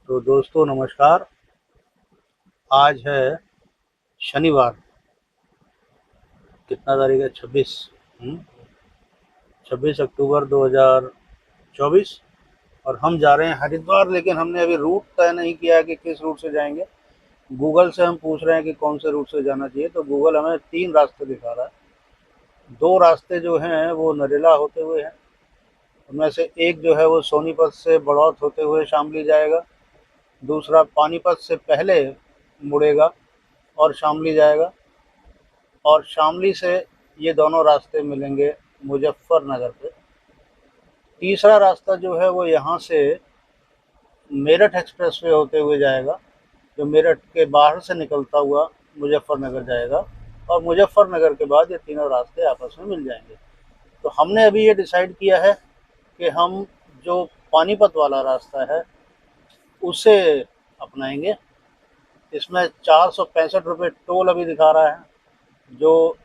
तो दोस्तों नमस्कार। आज है शनिवार। कितना तारीख है? 26। 26 अक्टूबर 2024। और हम जा रहे हैं हरिद्वार, लेकिन हमने अभी रूट तय नहीं किया है कि किस रूट से जाएंगे। गूगल से हम पूछ रहे हैं कि कौन से रूट से जाना चाहिए, तो गूगल हमें 3 रास्ते दिखा रहा है। 2 रास्ते जो हैं वो नरेला होते हुए हैं। उनमें से एक जो है वो सोनीपत से बड़ौत होते हुए शामली जाएगा। दूसरा पानीपत से पहले मुड़ेगा और शामली जाएगा। और शामली से ये दोनों रास्ते मिलेंगे मुजफ्फरनगर पे। तीसरा रास्ता जो है वो यहाँ से मेरठ एक्सप्रेसवे होते हुए जाएगा, जो मेरठ के बाहर से निकलता हुआ मुजफ्फरनगर जाएगा। और मुजफ्फरनगर के बाद ये तीनों रास्ते आपस में मिल जाएंगे। तो हमने अभी ये डिसाइड किया है कि हम जो पानीपत वाला रास्ता है उसे अपनाएंगे। इसमें 465 रुपये टोल अभी दिखा रहा है। जो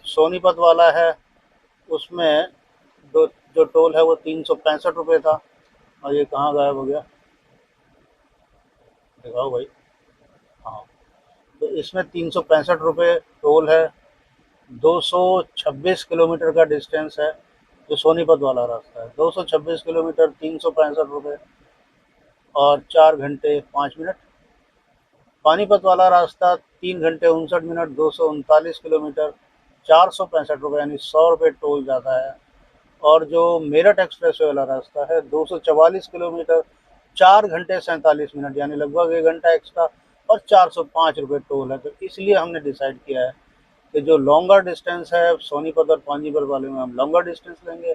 सोनीपत वाला है उसमें जो टोल है वो 365 रुपये था। और ये कहाँ गायब हो गया? दिखाओ भाई। हाँ, तो इसमें 365 रुपये टोल है। 226 किलोमीटर का डिस्टेंस है जो सोनीपत वाला रास्ता है। 226 किलोमीटर, 365 रुपये और 4 घंटे 5 मिनट। पानीपत वाला रास्ता 3 घंटे 59 मिनट, 239 किलोमीटर, 465 रुपये, यानी 100 रुपये टोल ज़्यादा है। और जो मेरठ एक्सप्रेस वाला रास्ता है 244 किलोमीटर, 4 घंटे 47 मिनट, यानी लगभग 1 घंटा एक्स्ट्रा और 405 रुपये टोल है। तो इसलिए हमने डिसाइड किया है कि जो लॉन्गर डिस्टेंस है सोनीपत और पानीपत वाले में हम लॉन्गर डिस्टेंस लेंगे।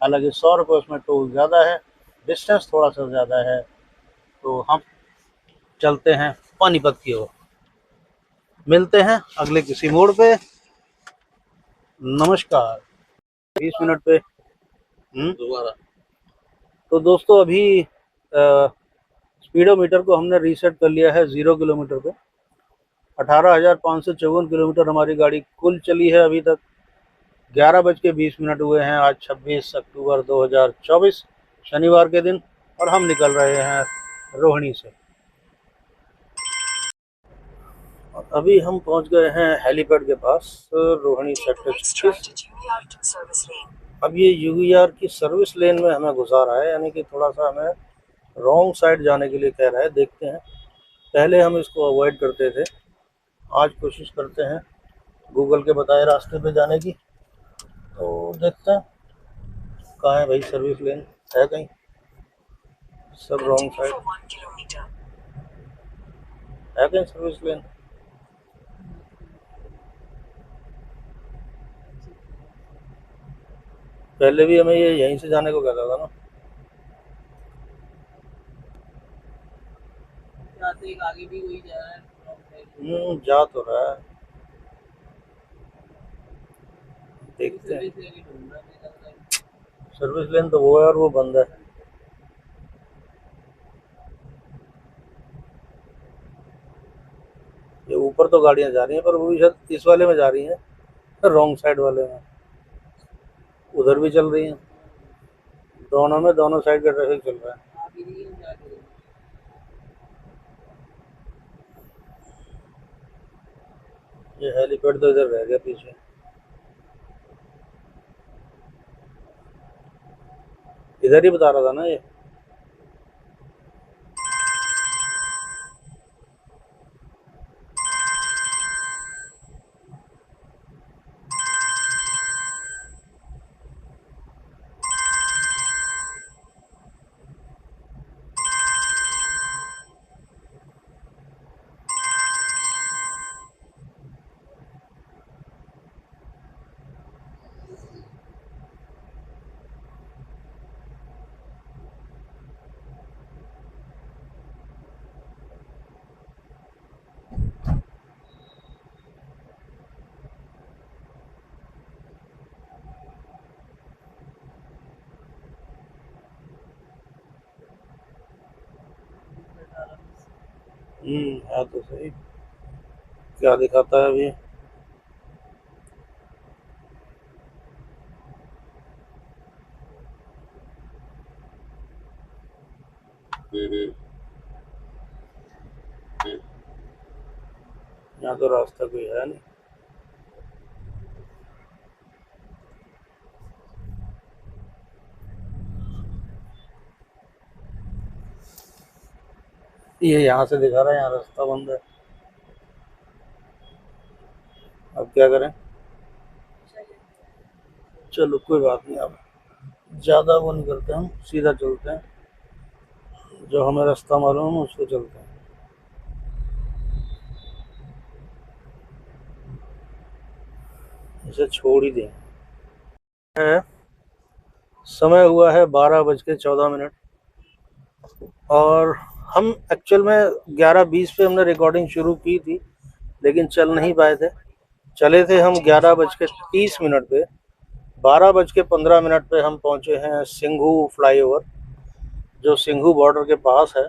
हालांकि 100 रुपये उसमें टोल ज़्यादा है, डिस्टेंस थोड़ा सा ज़्यादा है। तो हम चलते हैं पानीपत की ओर। मिलते हैं अगले किसी मोड़ पे। नमस्कार। 20 मिनट पे दोबारा। तो दोस्तों अभी स्पीडोमीटर को हमने रीसेट कर लिया है 0 किलोमीटर पे। 18,554 किलोमीटर हमारी गाड़ी कुल चली है अभी तक। 11:20 हुए हैं आज 26 अक्टूबर 2024 शनिवार के दिन। और हम निकल रहे हैं रोहिणी से। और अभी हम पहुंच गए हैं हेलीपैड के पास, रोहिणी सेक्टर 26। अब ये यूवीआर की सर्विस लेन में हमें घुसा रहा है, यानी कि थोड़ा सा हमें रॉन्ग साइड जाने के लिए कह रहा है। देखते हैं, पहले हम इसको अवॉइड करते थे, आज कोशिश करते हैं गूगल के बताए रास्ते पे जाने की। तो देखते हैं कहाँ है भाई सर्विस लेन, है कहीं? सब रॉन्ग साइड है कहीं सर्विस लेन? पहले भी हमें ये यहीं से जाने को कहता था ना। आगे भी वही जा रहा है। जा तो रहा है, देखते हैं। सर्विस लेन तो वो है और वो बंद है। ये ऊपर तो गाड़ियां जा रही हैं, पर वो भी शायद इस वाले में जा रही हैं, रॉन्ग साइड वाले में। उधर भी चल रही हैं, दोनों में दोनों साइड का ट्रैफिक चल रहा है। ये हेलीपैड तो इधर रह गया पीछे। इधर ही बता रहा था ना ये। है तो सही। क्या दिखाता है अभी? यहाँ तो रास्ता कोई है नहीं। ये यहाँ से दिखा रहा है, यहाँ रास्ता बंद है। अब क्या करें? चलो कोई बात नहीं, अब ज़्यादा वो नहीं करते, हम सीधा चलते हैं, जो हमें रास्ता मालूम है उसको चलते हैं। इसे छोड़ ही दें। है, समय हुआ है 12:14 और हम एक्चुअल में 11:20 पे हमने रिकॉर्डिंग शुरू की थी, लेकिन चल नहीं पाए थे। चले थे हम 11:30 पे। 12:15 पे हम पहुंचे हैं सिंघू फ्लाईओवर, जो सिंघू बॉर्डर के पास है।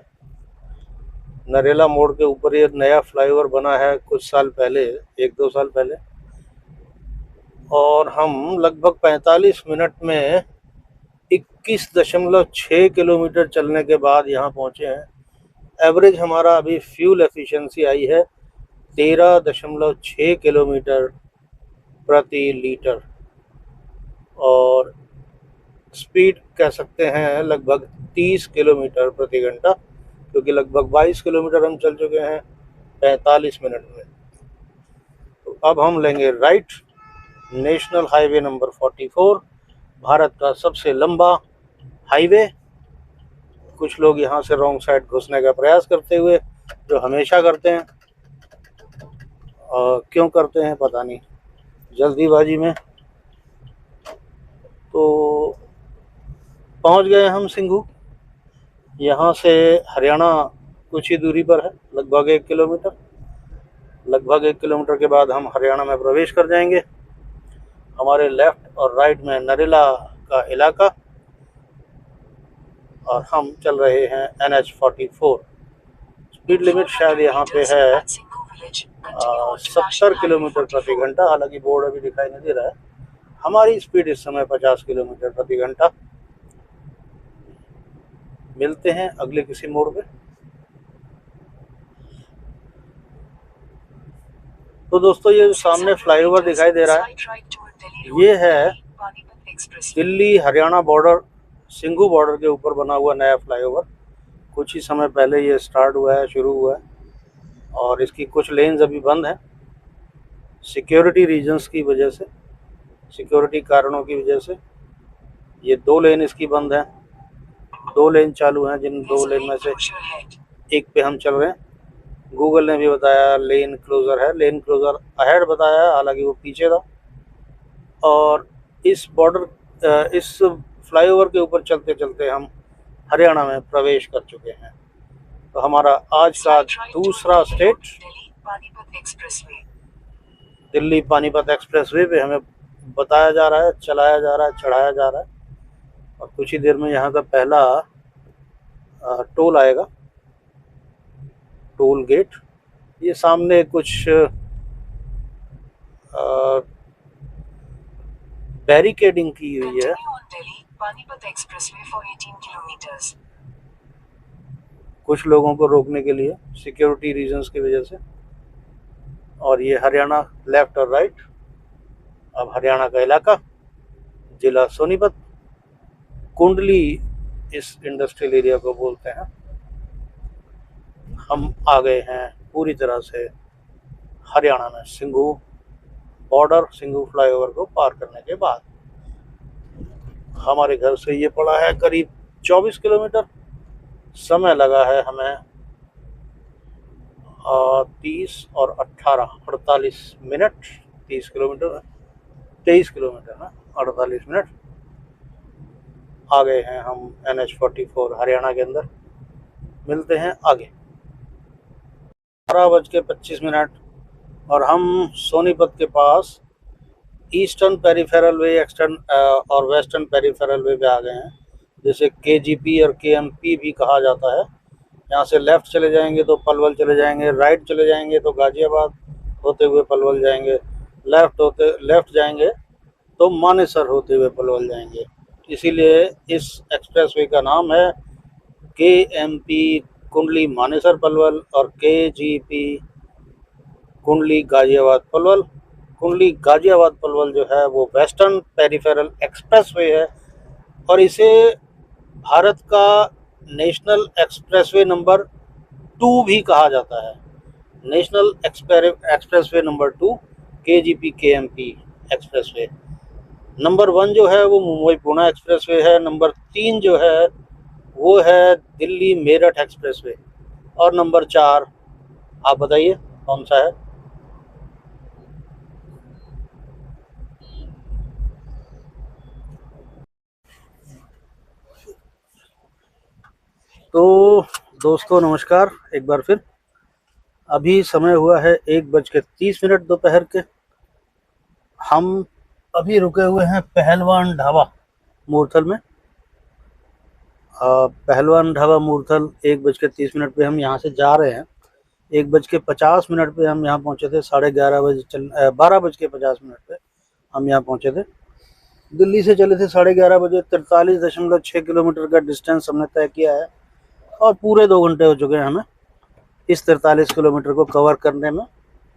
नरेला मोड़ के ऊपर ये नया फ्लाईओवर बना है कुछ साल पहले, 1-2 साल पहले। और हम लगभग 45 मिनट में 21.6 किलोमीटर चलने के बाद यहाँ पहुँचे हैं। एवरेज हमारा अभी फ्यूल एफिशिएंसी आई है 13.6 किलोमीटर प्रति लीटर, और स्पीड कह सकते हैं लगभग 30 किलोमीटर प्रति घंटा, क्योंकि लगभग 22 किलोमीटर हम चल चुके हैं 45 मिनट में। तो अब हम लेंगे right, national highway number 44, Bharat का सबसे लंबा हाईवे। कुछ लोग यहाँ से रॉन्ग साइड घुसने का प्रयास करते हुए, जो हमेशा करते हैं, क्यों करते हैं पता नहीं, जल्दीबाजी में। तो पहुँच गए हम सिंघू। यहाँ से हरियाणा कुछ ही दूरी पर है, लगभग 1 किलोमीटर। लगभग 1 किलोमीटर के बाद हम हरियाणा में प्रवेश कर जाएंगे। हमारे लेफ्ट और राइट में नरेला का इलाका, और हम चल रहे हैं NH44। स्पीड लिमिट शायद यहाँ पे है 70 किलोमीटर प्रति घंटा, हालांकि बोर्ड अभी दिखाई नहीं दे रहा है। हमारी स्पीड इस समय 50 किलोमीटर प्रति घंटा। मिलते हैं अगले किसी मोड़ पे। तो दोस्तों, ये सामने फ्लाईओवर दिखाई दे रहा है, ये है दिल्ली हरियाणा बॉर्डर, सिंघू बॉर्डर के ऊपर बना हुआ नया फ्लाईओवर। कुछ ही समय पहले ये स्टार्ट हुआ है, शुरू हुआ है, और इसकी कुछ लेन्स अभी बंद हैं सिक्योरिटी रीजन्स की वजह से, सिक्योरिटी कारणों की वजह से। ये 2 लेन इसकी बंद हैं, 2 लेन चालू हैं, जिन 2 लेन में से एक पे हम चल रहे हैं। गूगल ने भी बताया लेन क्लोजर है, लेन क्लोजर अहेड बताया है, हालांकि वो पीछे था। और इस बॉर्डर, इस फ्लाईओवर के ऊपर चलते चलते हम हरियाणा में प्रवेश कर चुके हैं। तो हमारा आज का दूसरा स्टेट दिल्ली पानीपत एक्सप्रेसवे पे हमें बताया जा रहा है, चलाया जा रहा है, चढ़ाया जा रहा है। और कुछ ही देर में यहाँ का पहला टोल आएगा, टोल गेट। ये सामने कुछ बैरिकेडिंग की हुई है, कुछ लोगों को रोकने के लिए, सिक्योरिटी रीजंस की वजह से। और ये हरियाणा लेफ्ट और राइट। अब हरियाणा का इलाका, जिला सोनीपत, कुंडली इस इंडस्ट्रियल एरिया को बोलते हैं। हम आ गए हैं पूरी तरह से हरियाणा में, सिंघू बॉर्डर, सिंघू फ्लाईओवर को पार करने के बाद। हमारे घर से ये पड़ा है करीब 24 किलोमीटर। समय लगा है हमें 30 और 18 48 मिनट। 30 किलोमीटर, 23 किलोमीटर ना, 48 मिनट। आ गए हैं हम NH44 हरियाणा के अंदर। मिलते हैं आगे। 12:25 और हम सोनीपत के पास ईस्टर्न पेरिफेरल वे, एक्सटर्न और वेस्टर्न पेरिफेरल वे पे आ गए हैं, जिसे KGP और KMP भी कहा जाता है। यहाँ से लेफ़्ट चले जाएंगे तो पलवल चले जाएंगे, राइट चले जाएंगे तो गाज़ियाबाद होते हुए पलवल जाएंगे, लेफ़्ट जाएंगे तो मानेसर होते हुए पलवल जाएंगे। इसीलिए इस एक्सप्रेसवे का नाम है KMP कुंडली मानेसर पलवल, और KGP कुंडली गाजियाबाद पलवल। कुंडली गाजियाबाद पलवल जो है वो वेस्टर्न पेरिफेरल एक्सप्रेसवे है और इसे भारत का नेशनल एक्सप्रेसवे नंबर 2 भी कहा जाता है। National expressway number 2 KGP KMP expressway. Number 1 जो है वो मुंबई पुणे एक्सप्रेसवे है। नंबर 3 जो है वो है दिल्ली मेरठ एक्सप्रेसवे। और नंबर 4 आप बताइए कौन सा है? तो दोस्तों नमस्कार एक बार फिर। अभी समय हुआ है 1:30 दोपहर के। हम अभी रुके हुए हैं पहलवान ढाबा मूर्थल में। पहलवान ढाबा मूर्थल 1:30 पे हम यहाँ से जा रहे हैं। 1:50 पे हम यहाँ पहुँचे थे। 11:30 12:50 पे हम यहाँ पहुँचे थे। दिल्ली से चले थे 11:30 बजे। 43.6 किलोमीटर का डिस्टेंस हमने तय किया है और पूरे 2 घंटे हो चुके हैं हमें इस 43 किलोमीटर को कवर करने में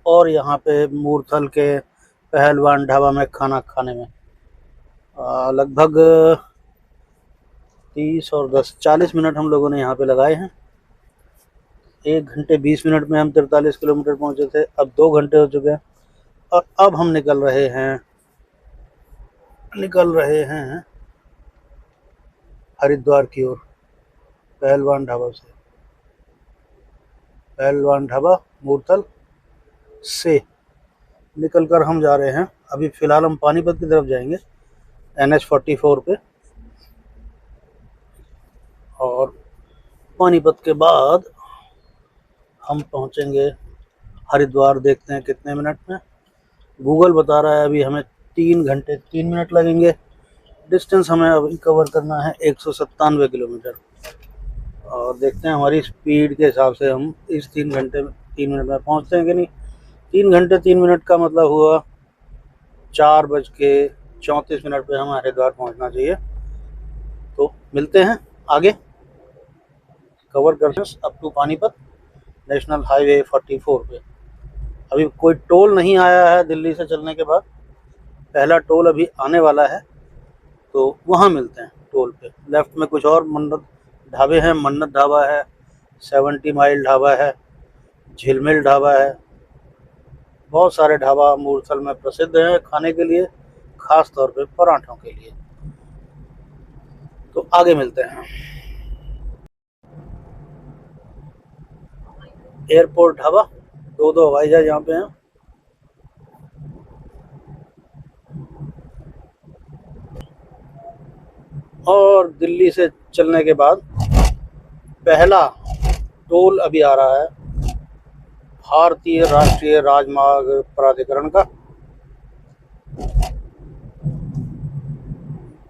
और यहाँ पे मूर्थल के पहलवान ढाबा में खाना खाने में। लगभग 30 और 10 40 मिनट हम लोगों ने यहाँ पे लगाए हैं। 1 घंटे 20 मिनट में हम 43 किलोमीटर पहुँचे थे। अब 2 घंटे हो चुके हैं और अब हम निकल रहे हैं हरिद्वार की ओर पहलवान ढाबा से। पहलवान ढाबा मूर्थल से निकलकर हम जा रहे हैं। अभी फ़िलहाल हम पानीपत की तरफ जाएंगे NH 44 पे और पानीपत के बाद हम पहुंचेंगे हरिद्वार। देखते हैं कितने मिनट में। गूगल बता रहा है अभी हमें 3 घंटे 3 मिनट लगेंगे। डिस्टेंस हमें अभी कवर करना है 197 किलोमीटर और देखते हैं हमारी स्पीड के हिसाब से हम इस 3 घंटे में 3 मिनट में पहुंचते हैं कि नहीं। 3 घंटे 3 मिनट का मतलब हुआ 4:34 पे हमें हरिद्वार पहुंचना चाहिए। तो मिलते हैं आगे। कवर करते हैं up to Panipat national highway 44 पे। अभी कोई टोल नहीं आया है दिल्ली से चलने के बाद। पहला टोल अभी आने वाला है तो वहाँ मिलते हैं टोल पे। लेफ्ट में कुछ और मन्नत ढाबे हैं। मन्नत ढाबा है, 70 माइल ढाबा है, झिलमिल ढाबा है। बहुत सारे ढाबा मूर्थल में प्रसिद्ध हैं खाने के लिए, खास तौर पे पराठों के लिए। तो आगे मिलते हैं। एयरपोर्ट ढाबा, 2 हवाई जहाज यहाँ पे हैं। और दिल्ली से चलने के बाद पहला टोल अभी आ रहा है भारतीय राष्ट्रीय राजमार्ग प्राधिकरण का।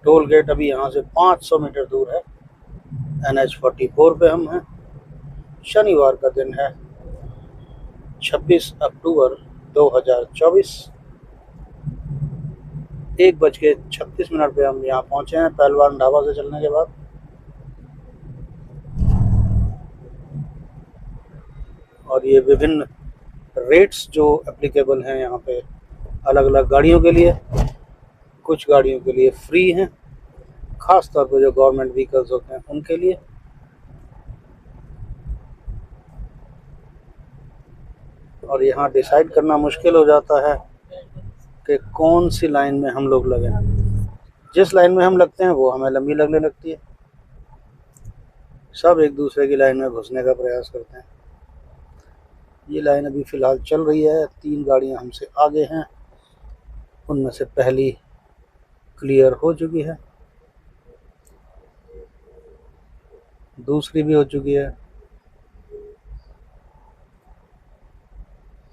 टोल गेट अभी यहाँ से 500 मीटर दूर है। NH 44 पे हम हैं। शनिवार का दिन है 26 अक्टूबर 2024। 1:36 पे हम यहाँ पहुँचे हैं पहलवान ढाबा से चलने के बाद। और ये विभिन्न रेट्स जो एप्लीकेबल हैं यहाँ पे अलग अलग गाड़ियों के लिए। कुछ गाड़ियों के लिए फ्री हैं, खास तौर पे जो गवर्नमेंट व्हीकल्स होते हैं उनके लिए। और यहाँ डिसाइड करना मुश्किल हो जाता है कि कौन सी लाइन में हम लोग लगे। जिस लाइन में हम लगते हैं वो हमें लंबी लगने लगती है। सब एक दूसरे की लाइन में घुसने का प्रयास करते हैं। ये लाइन अभी फ़िलहाल चल रही है। 3 गाड़ियाँ हमसे आगे हैं, उनमें से पहली क्लियर हो चुकी है, दूसरी भी हो चुकी है,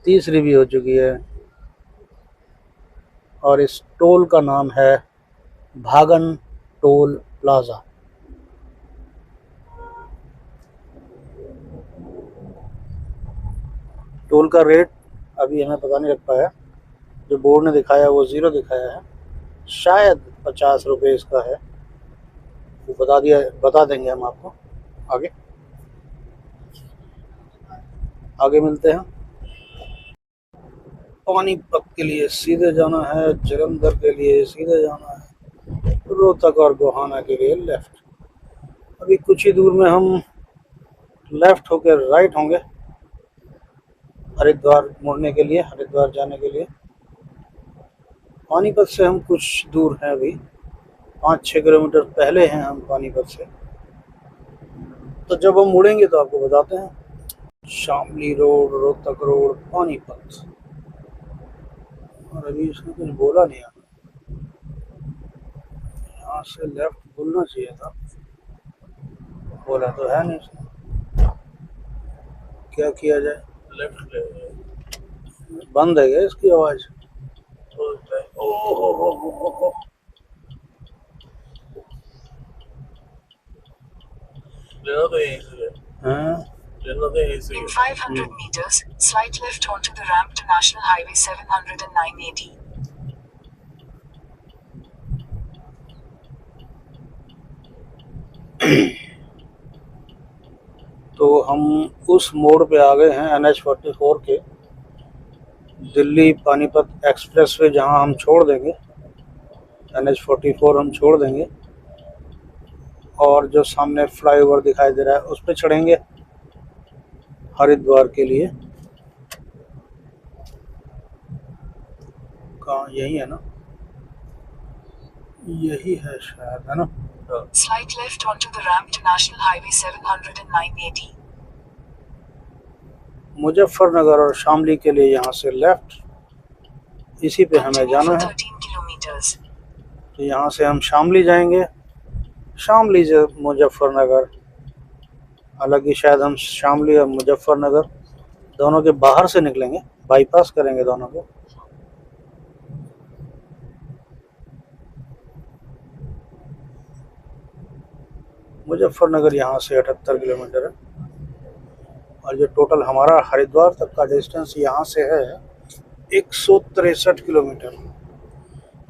तीसरी भी हो चुकी है। और इस टोल का नाम है भागन टोल प्लाज़ा। टोल का रेट अभी हमें पता नहीं लग पाया। जो बोर्ड ने दिखाया वो 0 दिखाया है, शायद 50 रुपये इसका है। वो बता देंगे हम आपको आगे। आगे मिलते हैं। पानीपत के लिए सीधे जाना है, जलंधर के लिए सीधे जाना है, रोहतक और गोहाना के लिए लेफ्ट। अभी कुछ ही दूर में हम लेफ्ट होकर राइट होंगे हरिद्वार मुड़ने के लिए, हरिद्वार जाने के लिए। पानीपत से हम कुछ दूर हैं, अभी 5-6 किलोमीटर पहले हैं हम पानीपत से। तो जब हम मुड़ेंगे तो आपको बताते हैं। Shamli road, Rohtak road, Panipat. और अभी इसने कुछ बोला नहीं, यहाँ से लेफ्ट बोलना चाहिए था, बोला तो है नहीं इसने। क्या किया जाए? लेफ्ट बंद है क्या इसकी आवाज? ओहो, हाँ। In 500 meters, slight left onto the ramp to National Highway 709AD. तो हम उस मोड़ पे आ गए हैं NH-44 के, दिल्ली पानीपत एक्सप्रेसवे जहां हम छोड़ देंगे, NH-44 हम छोड़ देंगे और जो सामने फ्लाईओवर दिखाई दे रहा है उस पे चढ़ेंगे हरिद्वार के लिए। कहाँ? यही है ना, यही है शायद, है ना? Slight left onto the ramp to National Highway 709AD. Muzaffarnagar और शामली के लिए यहाँ से लेफ्ट, इसी पे हमें जाना है। 13 kilometers. तो यहाँ से हम शामली जाएंगे, शामली से मुजफ्फरनगर। हालांकि शायद हम शामली और मुजफ्फरनगर दोनों के बाहर से निकलेंगे, बाईपास करेंगे दोनों को। मुजफ्फरनगर यहाँ से 78 किलोमीटर है और जो टोटल हमारा हरिद्वार तक का डिस्टेंस यहाँ से है 163 किलोमीटर,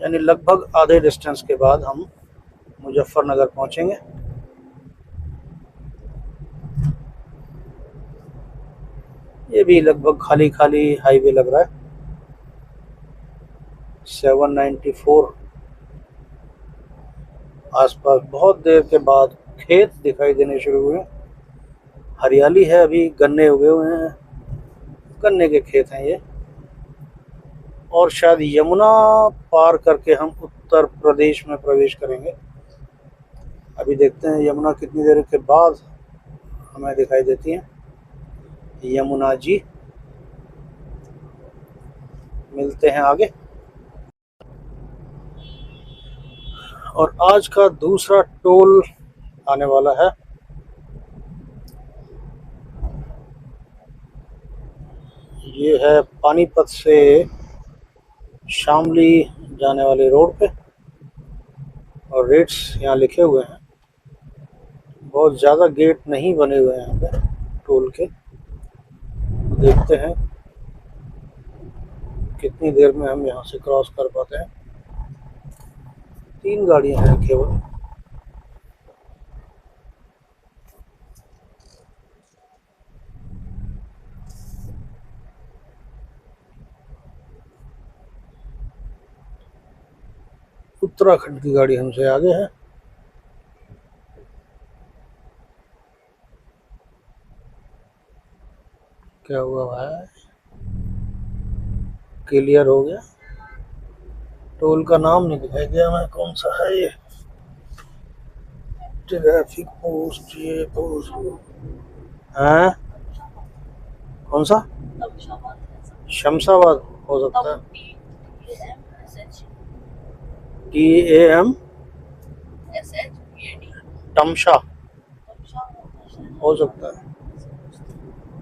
यानी लगभग आधे डिस्टेंस के बाद हम मुजफ्फरनगर पहुँचेंगे। ये भी लगभग खाली खाली हाईवे लग रहा है। 794 आसपास बहुत देर के बाद खेत दिखाई देने शुरू हुए। हरियाली है, अभी गन्ने उगे हुए हैं, गन्ने के खेत हैं ये। और शायद यमुना पार करके हम उत्तर प्रदेश में प्रवेश करेंगे। अभी देखते हैं यमुना कितनी देर के बाद हमें दिखाई देती है। यमुना जी, मिलते हैं आगे। और आज का दूसरा टोल आने वाला है। ये है पानीपत से शामली जाने वाले रोड पे और रेट्स यहाँ लिखे हुए हैं। बहुत ज़्यादा गेट नहीं बने हुए हैं यहाँ पे टोल के। देखते हैं कितनी देर में हम यहाँ से क्रॉस कर पाते हैं। 3 गाड़ियाँ हैं केवल। उत्तराखंड की गाड़ी हमसे आगे है। क्या हुआ भाई? क्लियर हो गया? टोल का नाम नहीं दिखाई दिया हमें, कौन सा है ये? ट्रैफिक पोस्ट, ये पोस्ट है कौन सा? शमशाबाद हो सकता है। TAM तमशा हो सकता है।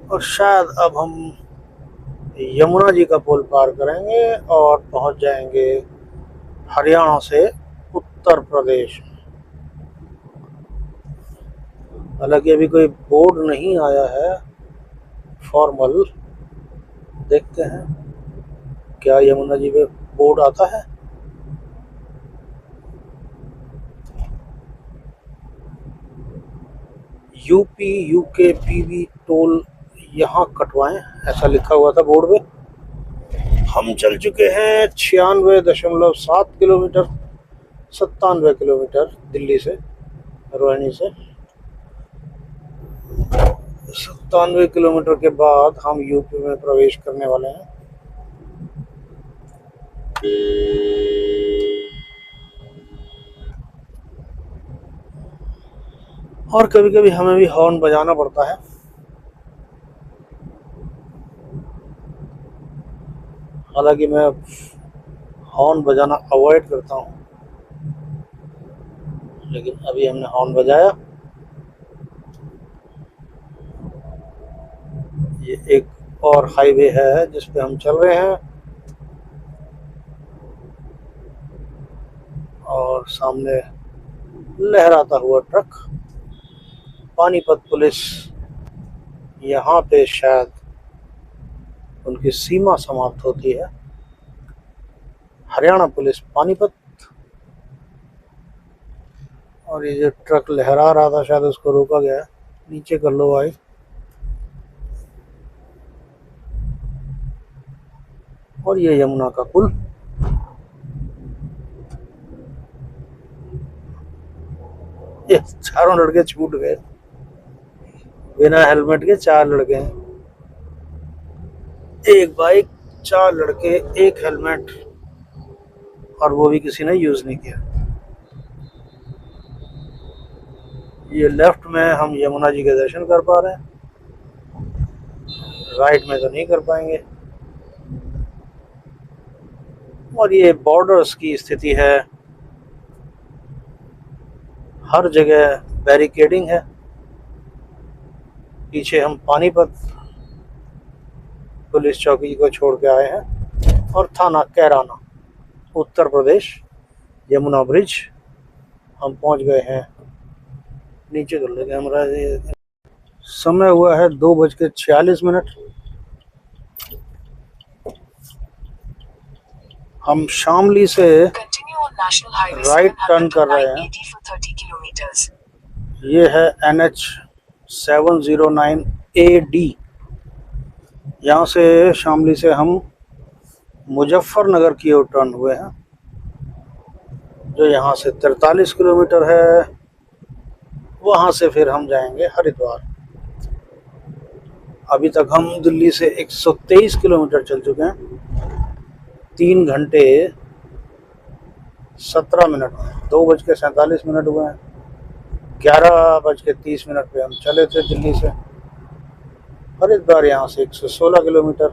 और शायद अब हम यमुना जी का पुल पार करेंगे और पहुंच जाएंगे हरियाणा से उत्तर प्रदेश। हालांकि अभी कोई बोर्ड नहीं आया है फॉर्मल, देखते हैं क्या यमुना जी पे बोर्ड आता है। UP UK PV टोल यहाँ कटवाएं, ऐसा लिखा हुआ था बोर्ड पे। हम चल चुके हैं 96.7 किलोमीटर, 97 किलोमीटर दिल्ली से, रोहिणी से। 97 किलोमीटर के बाद हम यूपी में प्रवेश करने वाले हैं। और कभी कभी हमें भी हॉर्न बजाना पड़ता है। हालांकि मैं हॉर्न बजाना अवॉइड करता हूँ, लेकिन अभी हमने हॉर्न बजाया। ये एक और हाईवे है जिस पे हम चल रहे हैं, और सामने लहराता हुआ ट्रक। पानीपत पुलिस, यहाँ पे शायद उनकी सीमा समाप्त होती है। हरियाणा पुलिस पानीपत। और ये जो ट्रक लहरा रहा था शायद उसको रोका गया है। नीचे कर लो भाई। और ये यमुना का पुल। ये चारों लड़के छूट गए, बिना हेलमेट के 4 लड़के हैं। एक बाइक, 4 लड़के, एक हेलमेट, और वो भी किसी ने यूज नहीं किया। ये लेफ्ट में हम यमुना जी के दर्शन कर पा रहे हैं, राइट में तो नहीं कर पाएंगे। और ये बॉर्डर्स की स्थिति है, हर जगह बैरिकेडिंग है। पीछे हम पानीपत पुलिस चौकी को छोड़ के आए हैं, और थाना कैराना, उत्तर प्रदेश, यमुना ब्रिज। हम पहुंच गए हैं। नीचे कर ले कैमरा। समय हुआ है 2:46। हम शामली से राइट टर्न कर रहे हैं। ये है NH 709 AD। यहाँ से शामली से हम मुजफ्फरनगर की ओर टर्न हुए हैं, जो यहाँ से 43 किलोमीटर है। वहाँ से फिर हम जाएंगे हरिद्वार। अभी तक हम दिल्ली से 123 किलोमीटर चल चुके हैं, 3 घंटे 17 मिनट, 2:47 हुए हैं। 11:30 पे हम चले थे दिल्ली से हरिद्वार। यहाँ से 116 किलोमीटर।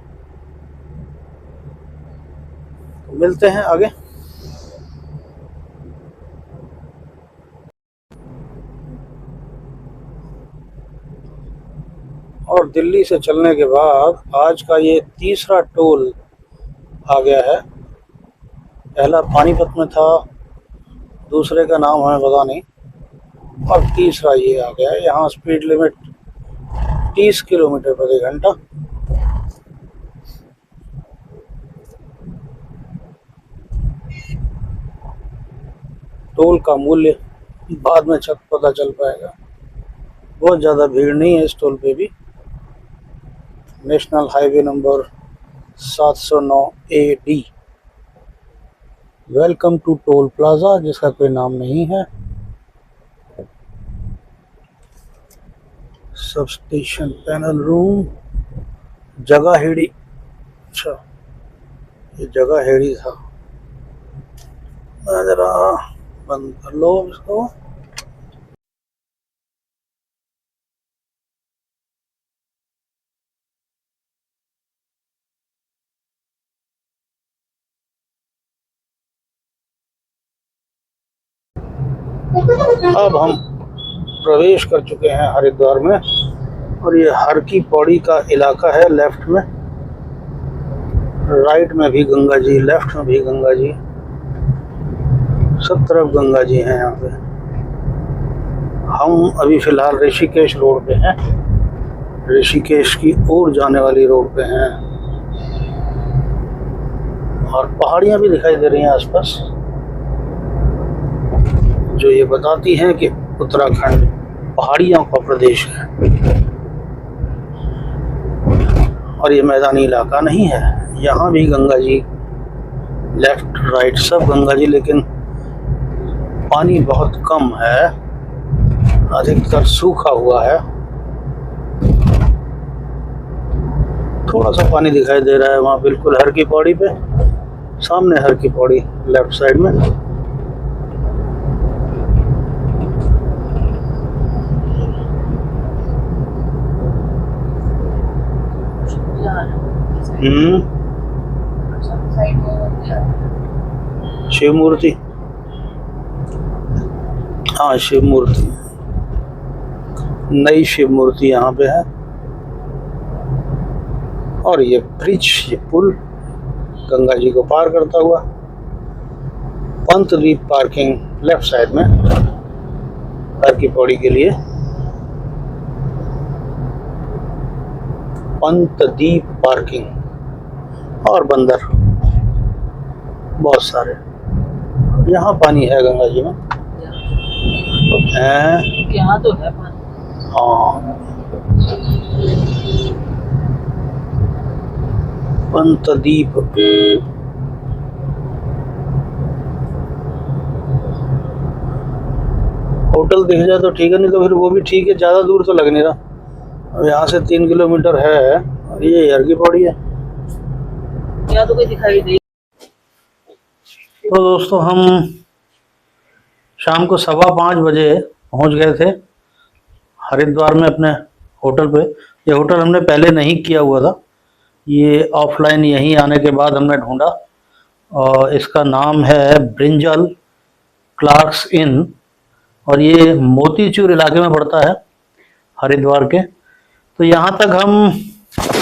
तो मिलते हैं आगे। और दिल्ली से चलने के बाद आज का ये तीसरा टोल आ गया है। पहला पानीपत में था, दूसरे का नाम हमें पता नहीं, और तीसरा ये आ गया है। यहाँ स्पीड लिमिट 30 किलोमीटर प्रति घंटा। टोल का मूल्य बाद में पता चल पाएगा। बहुत ज़्यादा भीड़ नहीं है इस टोल पे भी। National highway number 709 AD। Welcome to toll plaza, जिसका कोई नाम नहीं है। सब स्टेशन पैनल रूम, जगह हेड़ी। अच्छा, ये जगह हेड़ी था। जरा बंद कर लो इसको। अब हम प्रवेश कर चुके हैं हरिद्वार में, और ये हर की पौड़ी का इलाका है। लेफ्ट में, राइट में भी गंगा जी, लेफ्ट में भी गंगा जी, सब तरफ गंगा जी हैं यहाँ पे। हम अभी फिलहाल ऋषिकेश रोड पे हैं, ऋषिकेश की ओर जाने वाली रोड पे हैं। और पहाड़ियाँ भी दिखाई दे रही हैं आसपास, जो ये बताती हैं कि उत्तराखंड पहाड़ियों का प्रदेश है। और ये मैदानी इलाका नहीं है। यहाँ भी गंगा जी, लेफ्ट राइट सब गंगा जी, लेकिन पानी बहुत कम है, अधिकतर सूखा हुआ है। थोड़ा सा पानी दिखाई दे रहा है वहाँ बिल्कुल हर की पौड़ी पे, सामने हर की पौड़ी लेफ्ट साइड में। शिव मूर्ति, हाँ शिव मूर्ति, नई शिव मूर्ति यहाँ पे है। और ये ब्रिज, ये पुल गंगा जी को पार करता हुआ, पंतद्वीप पार्किंग लेफ्ट साइड में हर की पौड़ी के लिए। पंतद्वीप पार्किंग और बंदर बहुत सारे। यहाँ पानी है गंगा जी में है, यहाँ तो है पानी। हाँ पंतद्वीप। होटल दिख जाए तो ठीक है, नहीं तो फिर वो भी ठीक है, ज़्यादा दूर तो लग नहीं रहा। अब यहाँ से 3 किलोमीटर है और ये हर की पौड़ी है। यहाँ तो कोई दिखाई नहीं। तो दोस्तों हम शाम को 5:15 बजे पहुँच गए थे हरिद्वार में अपने होटल पे। ये होटल हमने पहले नहीं किया हुआ था, ये ऑफलाइन यहीं आने के बाद हमने ढूंढा और इसका नाम है ब्रिंजल क्लार्क्स इन और ये मोतीचूर इलाके में पड़ता है हरिद्वार के। तो यहाँ तक हम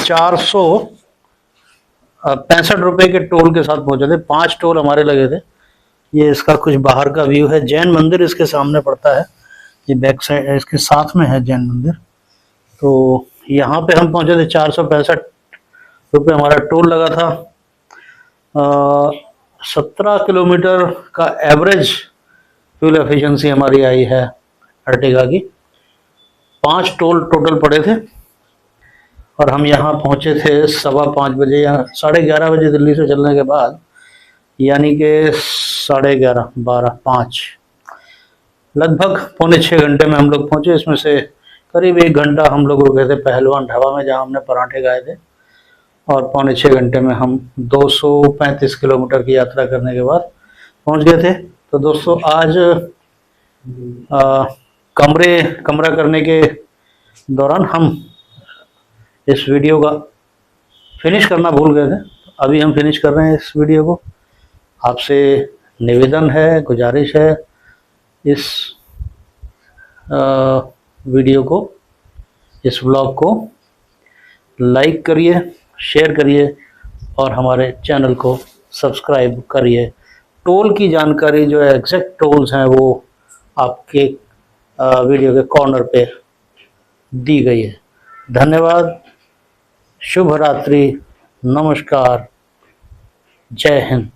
465 रुपये के टोल के साथ पहुँचे थे। 5 टोल हमारे लगे थे। ये इसका कुछ बाहर का व्यू है, जैन मंदिर इसके सामने पड़ता है, ये बैक साइड इसके साथ में है जैन मंदिर। तो यहाँ पे हम पहुँचे थे, 465 रुपये हमारा टोल लगा था। 17 किलोमीटर का एवरेज फ्यूल एफिशिएंसी हमारी आई है अर्टिगा की। 5 टोल टोटल पड़े थे और हम यहाँ पहुँचे थे 5:15 बजे, या 11:30 बजे दिल्ली से चलने के बाद, यानी कि 11:30, 12, 5, लगभग 5.25 घंटे में हम लोग पहुँचे। इसमें से करीब 1 घंटा हम लोग रुके थे पहलवान ढाबा में, जहाँ हमने पराठे खाए थे, और 5.25 घंटे में हम 235 किलोमीटर की यात्रा करने के बाद पहुँच गए थे। तो दोस्तों आज कमरा करने के दौरान हम इस वीडियो का फिनिश करना भूल गए थे। अभी हम फिनिश कर रहे हैं इस वीडियो को। आपसे निवेदन है, गुजारिश है, इस वीडियो को, इस व्लॉग को लाइक करिए, शेयर करिए और हमारे चैनल को सब्सक्राइब करिए। टोल की जानकारी जो है, एग्जैक्ट टोल्स हैं, वो आपके वीडियो के कॉर्नर पे दी गई है। धन्यवाद, शुभ रात्रि, नमस्कार, जय हिंद।